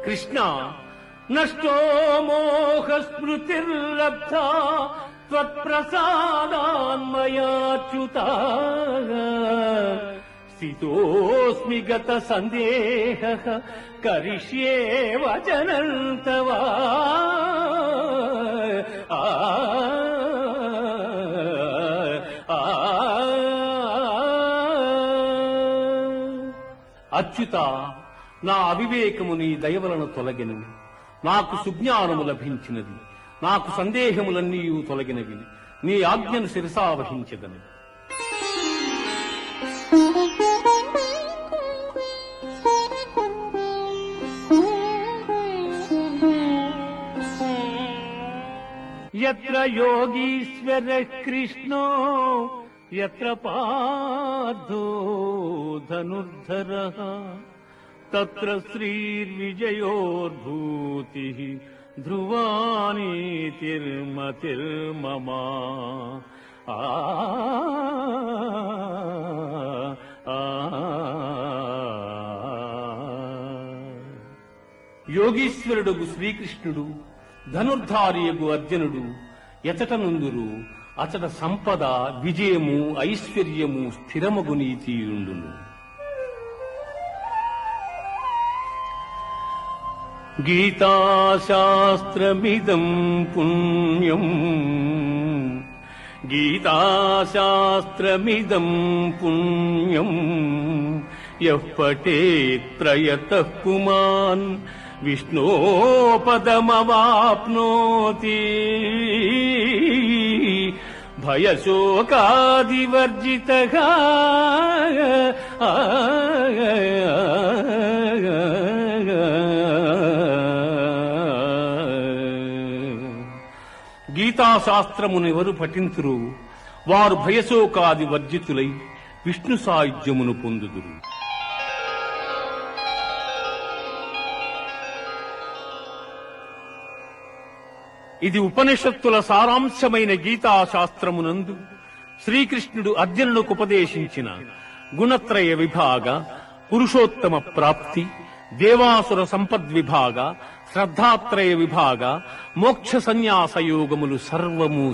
కృష్ణ నష్టో మోహ స్మృతిర్లబ్ధా త్వత్ప్రసాదాన్మయాచ్యుత స్థితోస్మి గత సందేహః కరిష్యే వచనం తవ. అచ్యుత, నా అవివేకము నీ దయవలన తొలగినవి, నాకు సుజ్ఞానము లభించినది, నాకు సందేహములన్నీ తొలగినవి, నీ ఆజ్ఞను శిరసావహించదను. యత్ర యోగీశ్వర కృష్ణో యత్ర పార్థో ధనుర్ధరః తత్ర శ్రీర్విజయోర్భూతిః ధ్రువా నీతిర్మతిర్మమ. యోగీశ్వరుడు శ్రీకృష్ణుడు, ధనుర్ధారియగు అర్జునుడు ఎచట నుందురు అచట సంపద, విజయము, ఐశ్వర్యము, స్థిరమగు నీతియుండును. గీతాశాస్త్రమిదం పుణ్యం, గీతాశాస్త్రమిదం పుణ్యం యః పఠేత్ ప్రయతః పుమాన్ విష్ణోపదమవాప్నోతి. భయశోకాదివర్జితః గీతాశాస్త్రమునెవరు పఠింతురు వారు భయశోకాది వర్జితులై విష్ణు సాయుధ్యమును పొందుదురు. ఇది ఉపనిషత్తుల సారాంశమైన గీతాశాస్త్రమునందు శ్రీకృష్ణుడు అర్జునునికి ఉపదేశించిన గుణత్రయ విభాగ, పురుషోత్తమ ప్రాప్తి, దేవాసుర సంపద్విభాగ, శ్రద్ధాత్రయ విభాగ, మోక్ష సన్యాసయోగములు సర్వము